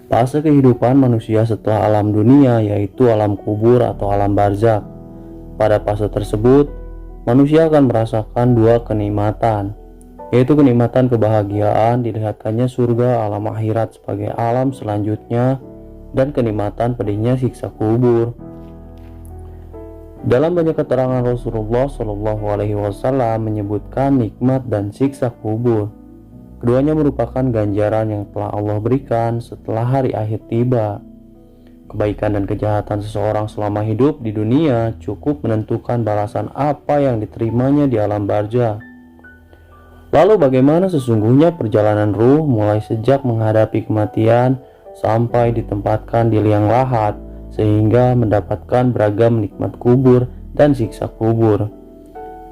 Fase kehidupan manusia setelah alam dunia yaitu alam kubur atau alam barzakh. Pada fase tersebut, manusia akan merasakan dua kenikmatan, yaitu kenikmatan kebahagiaan dilihatkannya surga alam akhirat sebagai alam selanjutnya dan kenikmatan pedihnya siksa kubur. Dalam banyak keterangan Rasulullah SAW menyebutkan nikmat dan siksa kubur. Keduanya merupakan ganjaran yang telah Allah berikan setelah hari akhir tiba. Kebaikan dan kejahatan seseorang selama hidup di dunia cukup menentukan balasan apa yang diterimanya di alam barzakh. Lalu bagaimana sesungguhnya perjalanan ruh mulai sejak menghadapi kematian sampai ditempatkan di liang lahat sehingga mendapatkan beragam nikmat kubur dan siksa kubur.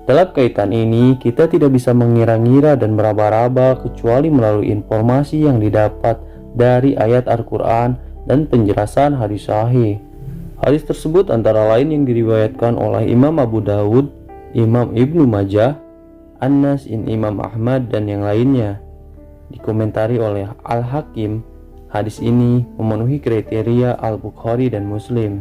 Dalam kaitan ini, kita tidak bisa mengira-ngira dan meraba-raba kecuali melalui informasi yang didapat dari ayat Al-Quran dan penjelasan hadis sahih. Hadis tersebut antara lain yang diriwayatkan oleh Imam Abu Dawud, Imam Ibnu Majah, Anas bin Imam Ahmad dan yang lainnya. Dikomentari oleh Al-Hakim, hadis ini memenuhi kriteria Al-Bukhari dan Muslim.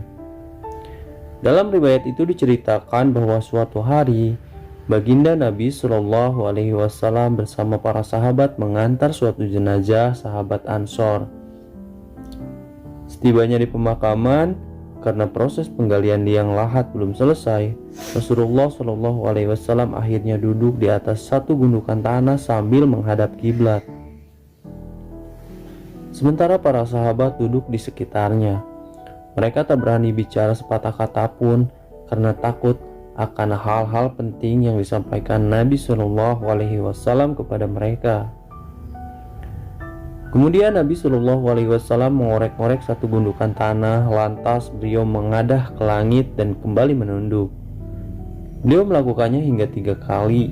Dalam riwayat itu diceritakan bahwa suatu hari Baginda Nabi Shallallahu Alaihi Wasallam bersama para sahabat mengantar suatu jenazah sahabat Ansor. Setibanya di pemakaman, karena proses penggalian liang lahat belum selesai, Rasulullah Shallallahu Alaihi Wasallam akhirnya duduk di atas satu gundukan tanah sambil menghadap kiblat. Sementara para sahabat duduk di sekitarnya. Mereka tak berani bicara sepatah kata pun karena takut akan hal-hal penting yang disampaikan Nabi Shallallahu Alaihi Wasallam kepada mereka. Kemudian Nabi Shallallahu Alaihi Wasallam mengorek-ngorek satu gundukan tanah, lantas beliau mengadah ke langit dan kembali menunduk. Beliau melakukannya hingga 3 kali.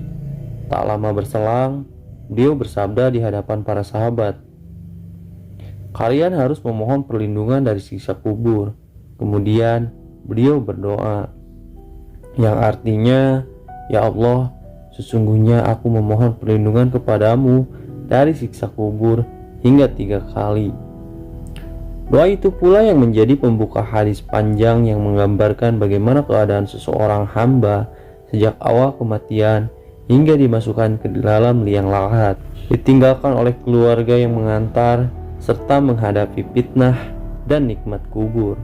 Tak lama berselang, beliau bersabda di hadapan para sahabat, "Kalian harus memohon perlindungan dari siksa kubur." Kemudian beliau berdoa, yang artinya, "Ya Allah, sesungguhnya aku memohon perlindungan kepadamu dari siksa kubur hingga 3 kali." Doa itu pula yang menjadi pembuka hadis panjang yang menggambarkan bagaimana keadaan seseorang hamba sejak awal kematian hingga dimasukkan ke dalam liang lahat, ditinggalkan oleh keluarga yang mengantar, serta menghadapi fitnah dan nikmat kubur.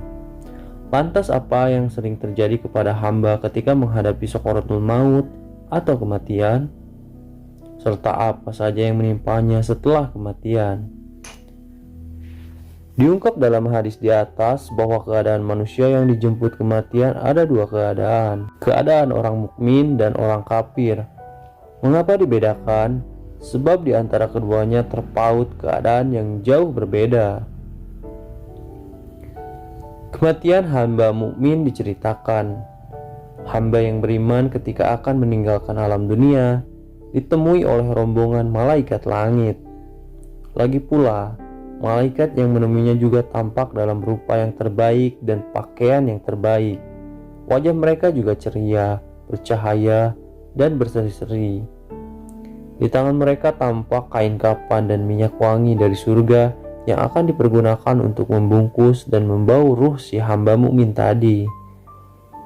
Lantas apa yang sering terjadi kepada hamba ketika menghadapi sakaratul maut atau kematian? Serta apa saja yang menimpanya setelah kematian? Diungkap dalam hadis di atas bahwa keadaan manusia yang dijemput kematian ada 2 keadaan. Keadaan orang mukmin dan orang kafir. Mengapa dibedakan? Sebab di antara keduanya terpaut keadaan yang jauh berbeda. Kematian hamba mukmin diceritakan. Hamba yang beriman ketika akan meninggalkan alam dunia ditemui oleh rombongan malaikat langit. Lagi pula, malaikat yang menemuinya juga tampak dalam rupa yang terbaik dan pakaian yang terbaik. Wajah mereka juga ceria, bercahaya, dan berseri-seri. Di tangan mereka tampak kain kafan dan minyak wangi dari surga yang akan dipergunakan untuk membungkus dan membau ruh si hamba mukmin tadi.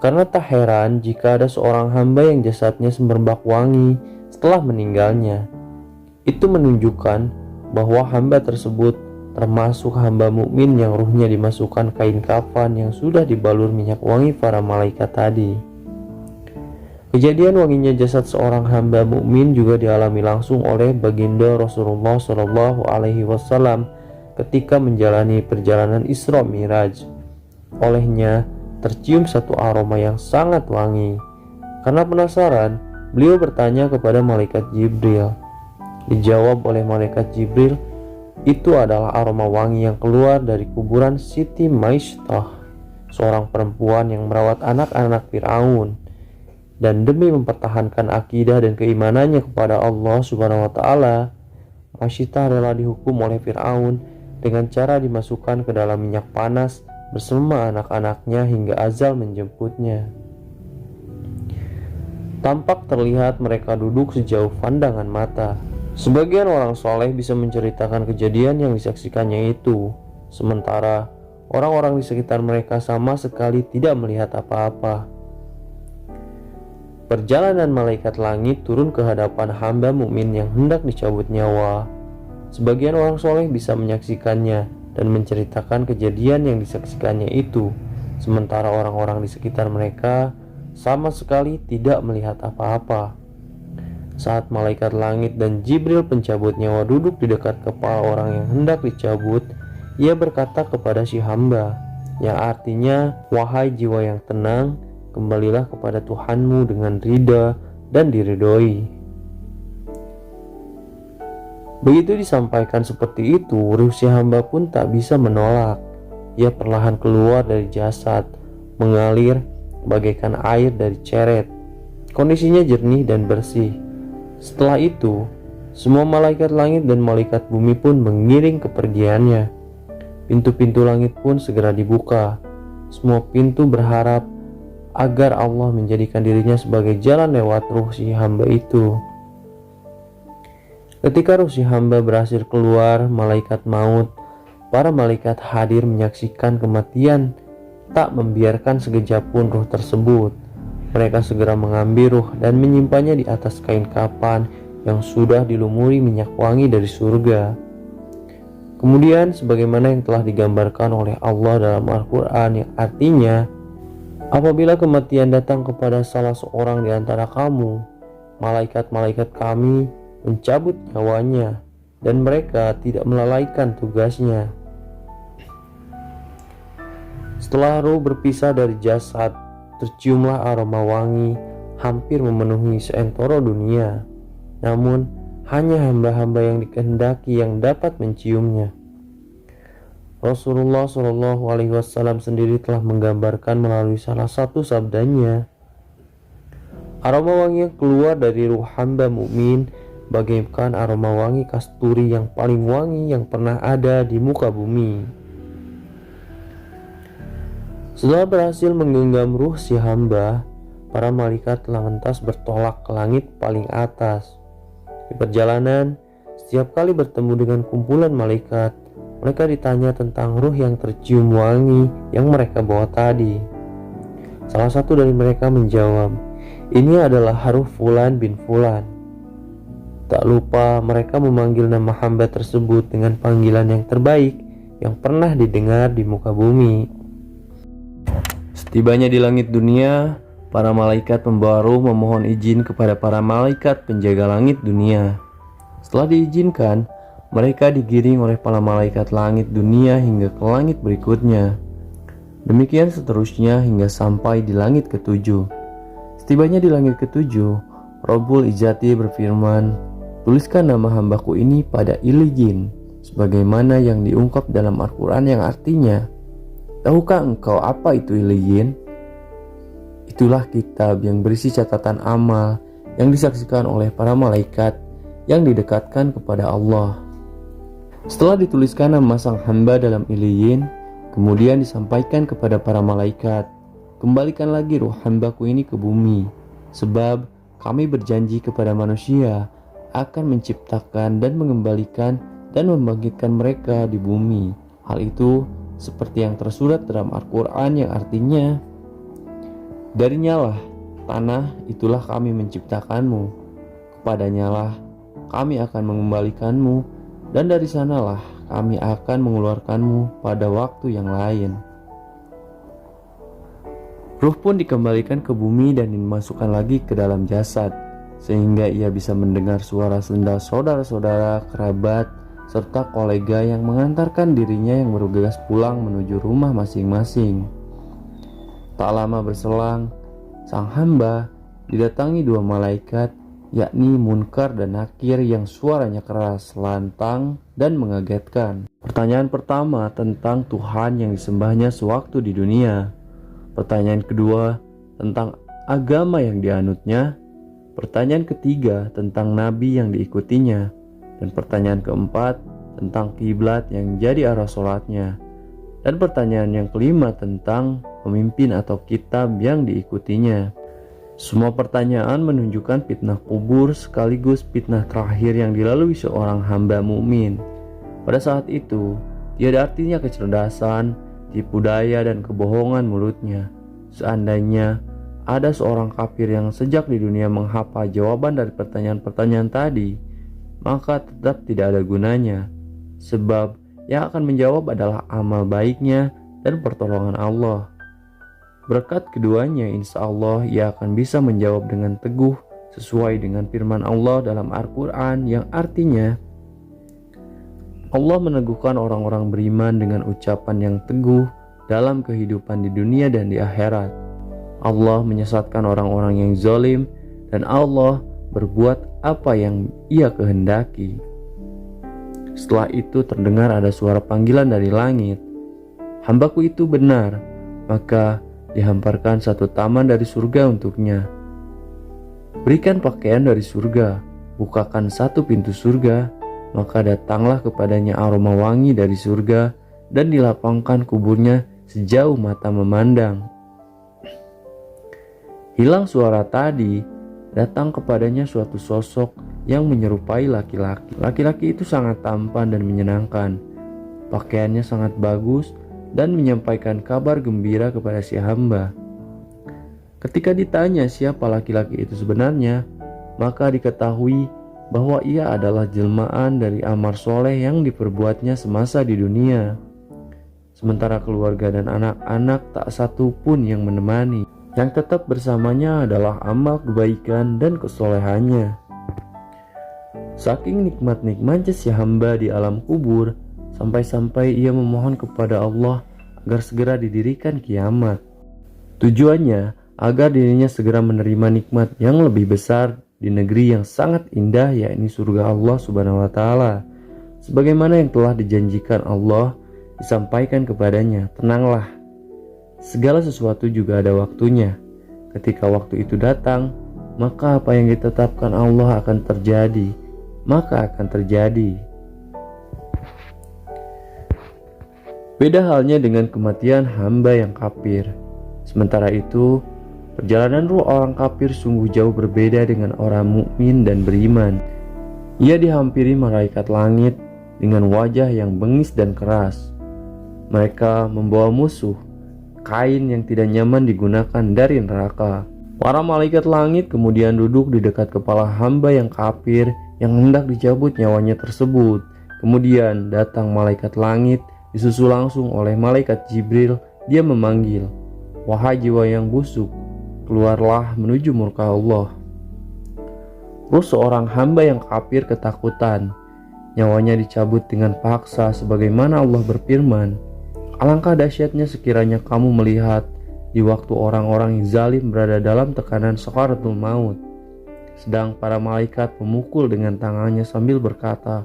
Karena tak heran jika ada seorang hamba yang jasadnya semerbak wangi setelah meninggalnya. Itu menunjukkan bahwa hamba tersebut termasuk hamba mukmin yang ruhnya dimasukkan kain kafan yang sudah dibalur minyak wangi para malaikat tadi. Kejadian wanginya jasad seorang hamba mukmin juga dialami langsung oleh baginda Rasulullah Shallallahu Alaihi Wasallam ketika menjalani perjalanan Isra Miraj. Olehnya tercium satu aroma yang sangat wangi. Karena penasaran, beliau bertanya kepada malaikat Jibril. Dijawab oleh malaikat Jibril, itu adalah aroma wangi yang keluar dari kuburan Siti Maishtah, seorang perempuan yang merawat anak-anak Fir'aun. Dan demi mempertahankan akidah dan keimanannya kepada Allah Subhanahu wa Ta'ala, Maishtah rela dihukum oleh Fir'aun dengan cara dimasukkan ke dalam minyak panas bersama anak-anaknya hingga azal menjemputnya. Tampak terlihat mereka duduk sejauh pandangan mata. Sebagian orang soleh bisa menceritakan kejadian yang disaksikannya itu, sementara orang-orang di sekitar mereka sama sekali tidak melihat apa-apa. Perjalanan malaikat langit turun ke hadapan hamba mukmin yang hendak dicabut nyawa. Sebagian orang soleh bisa menyaksikannya dan menceritakan kejadian yang disaksikannya itu, sementara orang-orang di sekitar mereka sama sekali tidak melihat apa-apa. Saat malaikat langit dan Jibril pencabut nyawa duduk di dekat kepala orang yang hendak dicabut, ia berkata kepada si hamba, yang artinya, "Wahai jiwa yang tenang, kembalilah kepada Tuhanmu dengan ridha dan diridhoi." Begitu disampaikan seperti itu, ruh si hamba pun tak bisa menolak. Ia perlahan keluar dari jasad, mengalir bagaikan air dari ceret. Kondisinya jernih dan bersih. Setelah itu, semua malaikat langit dan malaikat bumi pun mengiring kepergiannya. Pintu-pintu langit pun segera dibuka. Semua pintu berharap agar Allah menjadikan dirinya sebagai jalan lewat ruh si hamba itu. Ketika ruh si hamba berhasil keluar, malaikat maut, para malaikat hadir menyaksikan kematian, tak membiarkan sekejap pun ruh tersebut. Mereka segera mengambil ruh dan menyimpannya di atas kain kafan yang sudah dilumuri minyak wangi dari surga. Kemudian sebagaimana yang telah digambarkan oleh Allah dalam Al-Quran, yang artinya, apabila kematian datang kepada salah seorang di antara kamu, malaikat-malaikat kami mencabut nyawanya dan mereka tidak melalaikan tugasnya. Setelah ruh berpisah dari jasad, terciumlah aroma wangi hampir memenuhi seantero dunia. Namun, hanya hamba-hamba yang dikehendaki yang dapat menciumnya. Rasulullah SAW sendiri telah menggambarkan melalui salah satu sabdanya, aroma wangi yang keluar dari ruh hamba mukmin bagaikan aroma wangi kasturi yang paling wangi yang pernah ada di muka bumi. Setelah berhasil menggenggam ruh si hamba, para malaikat lantas bertolak ke langit paling atas. Di perjalanan, setiap kali bertemu dengan kumpulan malaikat, mereka ditanya tentang ruh yang tercium wangi yang mereka bawa tadi. Salah satu dari mereka menjawab, "Ini adalah ruh Fulan bin Fulan." Tak lupa mereka memanggil nama hamba tersebut dengan panggilan yang terbaik yang pernah didengar di muka bumi. Setibanya di langit dunia, para malaikat pembawa ruh memohon izin kepada para malaikat penjaga langit dunia. Setelah diizinkan, mereka digiring oleh para malaikat langit dunia hingga ke langit berikutnya. Demikian seterusnya hingga sampai di langit ketujuh. Setibanya di langit ketujuh, Rabbul Izzati berfirman, "Tuliskan nama hambaku ini pada Illiyin, sebagaimana yang diungkap dalam Al-Quran yang artinya, tahukah engkau apa itu Illiyin? Itulah kitab yang berisi catatan amal yang disaksikan oleh para malaikat yang didekatkan kepada Allah." Setelah dituliskan nama sang hamba dalam Illiyin, kemudian disampaikan kepada para malaikat, "Kembalikan lagi ruh hambaku ini ke bumi, sebab kami berjanji kepada manusia akan menciptakan dan mengembalikan dan membangkitkan mereka di bumi. Hal itu seperti yang tersurat dalam Al-Quran yang artinya, darinya lah tanah itulah kami menciptakanmu, kepadanya lah kami akan mengembalikanmu, dan dari sanalah kami akan mengeluarkanmu pada waktu yang lain." Ruh pun dikembalikan ke bumi dan dimasukkan lagi ke dalam jasad, sehingga ia bisa mendengar suara sendal saudara-saudara, kerabat, serta kolega yang mengantarkan dirinya yang bergegas pulang menuju rumah masing-masing. Tak lama berselang, sang hamba didatangi dua malaikat, yakni Munkar dan Nakir, yang suaranya keras, lantang, dan mengagetkan. Pertanyaan pertama tentang Tuhan yang disembahnya sewaktu di dunia. Pertanyaan kedua tentang agama yang dianutnya. Pertanyaan ketiga tentang nabi yang diikutinya. Dan pertanyaan keempat tentang kiblat yang jadi arah sholatnya. Dan pertanyaan yang kelima tentang pemimpin atau kitab yang diikutinya. Semua pertanyaan menunjukkan fitnah kubur sekaligus fitnah terakhir yang dilalui seorang hamba mukmin. Pada saat itu, tiada artinya kecerdasan, tipu daya dan kebohongan mulutnya. Seandainya ada seorang kafir yang sejak di dunia menghafal jawaban dari pertanyaan-pertanyaan tadi, maka tetap tidak ada gunanya. Sebab yang akan menjawab adalah amal baiknya dan pertolongan Allah. Berkat keduanya, insya Allah ia akan bisa menjawab dengan teguh sesuai dengan firman Allah dalam Al-Quran yang artinya Allah meneguhkan orang-orang beriman dengan ucapan yang teguh dalam kehidupan di dunia dan di akhirat. Allah menyesatkan orang-orang yang zalim dan Allah berbuat apa yang ia kehendaki. Setelah itu terdengar ada suara panggilan dari langit. Hambaku itu benar, maka dihamparkan satu taman dari surga untuknya. Berikan pakaian dari surga, bukakan satu pintu surga, maka datanglah kepadanya aroma wangi dari surga dan dilapangkan kuburnya sejauh mata memandang. Hilang suara tadi, datang kepadanya suatu sosok yang menyerupai laki-laki. Laki-laki itu sangat tampan dan menyenangkan. Pakaiannya sangat bagus dan menyampaikan kabar gembira kepada si hamba. Ketika ditanya siapa laki-laki itu sebenarnya, maka diketahui bahwa ia adalah jelmaan dari amal soleh yang diperbuatnya semasa di dunia. Sementara keluarga dan anak-anak tak satu pun yang menemani. Yang tetap bersamanya adalah amal kebaikan dan kesolehannya. Saking nikmat-nikmatnya si hamba di alam kubur, sampai-sampai ia memohon kepada Allah agar segera didirikan kiamat. Tujuannya agar dirinya segera menerima nikmat yang lebih besar di negeri yang sangat indah, yakni surga Allah Subhanahu wa taala. Sebagaimana yang telah dijanjikan Allah disampaikan kepadanya, tenanglah, segala sesuatu juga ada waktunya. Ketika waktu itu datang, maka apa yang ditetapkan Allah akan terjadi, maka akan terjadi. Beda halnya dengan kematian hamba yang kafir. Sementara itu, perjalanan ruh orang kafir sungguh jauh berbeda dengan orang mukmin dan beriman. Ia dihampiri malaikat langit dengan wajah yang bengis dan keras. Mereka membawa musuh, kain yang tidak nyaman digunakan dari neraka. Para malaikat langit kemudian duduk di dekat kepala hamba yang kafir yang hendak dicabut nyawanya tersebut. Kemudian datang malaikat langit disusul langsung oleh malaikat Jibril. Dia memanggil, "Wahai jiwa yang busuk, keluarlah menuju murka Allah." Ruh seorang hamba yang kafir ketakutan. Nyawanya dicabut dengan paksa sebagaimana Allah berfirman, "Alangkah dahsyatnya sekiranya kamu melihat di waktu orang-orang yang zalim berada dalam tekanan sakaratul maut, sedang para malaikat memukul dengan tangannya sambil berkata,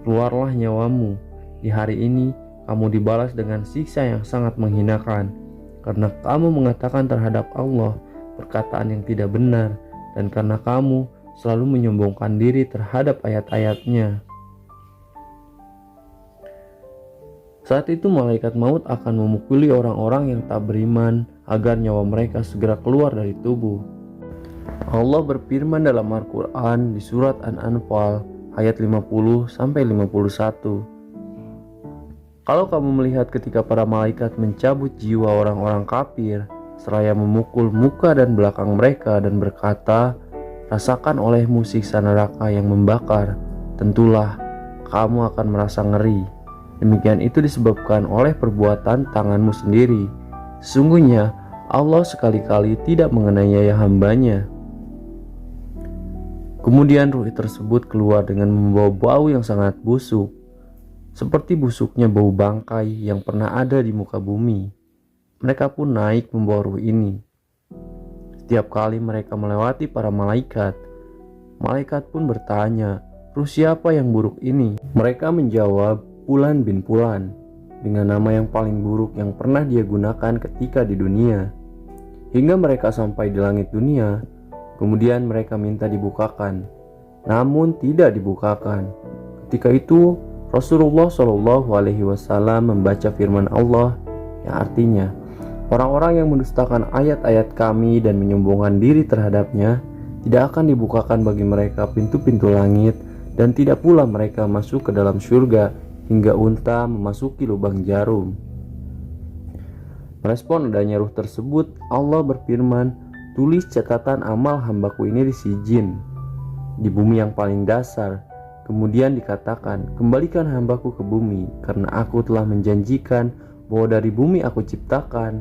'Keluarlah nyawamu. Di hari ini kamu dibalas dengan siksa yang sangat menghinakan, karena kamu mengatakan terhadap Allah perkataan yang tidak benar, dan karena kamu selalu menyombongkan diri terhadap ayat-ayatnya.'" Saat itu malaikat maut akan memukuli orang-orang yang tak beriman agar nyawa mereka segera keluar dari tubuh. Allah berfirman dalam Al-Quran di surat An-Anfal ayat 50-51. "Kalau kamu melihat ketika para malaikat mencabut jiwa orang-orang kafir, seraya memukul muka dan belakang mereka dan berkata, 'Rasakan olehmu siksa neraka yang membakar,' tentulah kamu akan merasa ngeri. Demikian itu disebabkan oleh perbuatan tanganmu sendiri. Sesungguhnya Allah sekali-kali tidak menganiaya hambanya." Kemudian ruh tersebut keluar dengan membawa bau yang sangat busuk, seperti busuknya bau bangkai yang pernah ada di muka bumi. Mereka pun naik membawa ruh ini. Setiap kali mereka melewati para malaikat, malaikat pun bertanya, "Ruh siapa yang buruk ini?" Mereka menjawab, "Fulan bin Fulan," dengan nama yang paling buruk yang pernah dia gunakan ketika di dunia. Hingga mereka sampai di langit dunia, kemudian mereka minta dibukakan, namun tidak dibukakan. Ketika itu Rasulullah SAW membaca firman Allah yang artinya, Orang-orang yang mendustakan ayat-ayat kami dan menyombongkan diri terhadapnya, tidak akan dibukakan bagi mereka pintu-pintu langit, dan tidak pula mereka masuk ke dalam surga hingga unta memasuki lubang jarum. Merespon adanya ruh tersebut, Allah berfirman, "Tulis catatan amal hambaku ini di sijin, di bumi yang paling dasar." Kemudian dikatakan, "Kembalikan hambaku ke bumi, karena aku telah menjanjikan bahwa dari bumi aku ciptakan,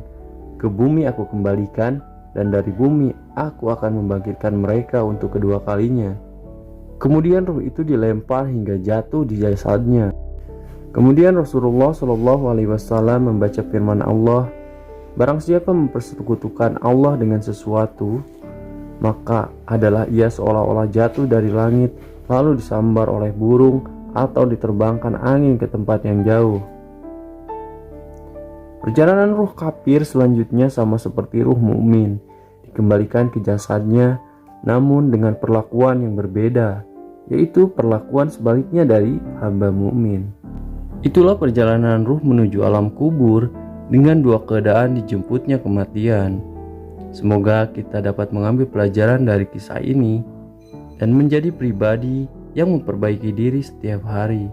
ke bumi aku kembalikan, dan dari bumi aku akan membangkitkan mereka untuk kedua kalinya." Kemudian ruh itu dilempar hingga jatuh di jasadnya. Kemudian Rasulullah SAW membaca firman Allah, "Barang siapa mempersekutukan Allah dengan sesuatu, maka adalah ia seolah-olah jatuh dari langit lalu disambar oleh burung atau diterbangkan angin ke tempat yang jauh." Perjalanan ruh kafir selanjutnya sama seperti ruh mukmin, dikembalikan ke jasadnya, namun dengan perlakuan yang berbeda, yaitu perlakuan sebaliknya dari hamba mukmin. Itulah perjalanan ruh menuju alam kubur dengan dua keadaan dijemputnya kematian. Semoga kita dapat mengambil pelajaran dari kisah ini dan menjadi pribadi yang memperbaiki diri setiap hari.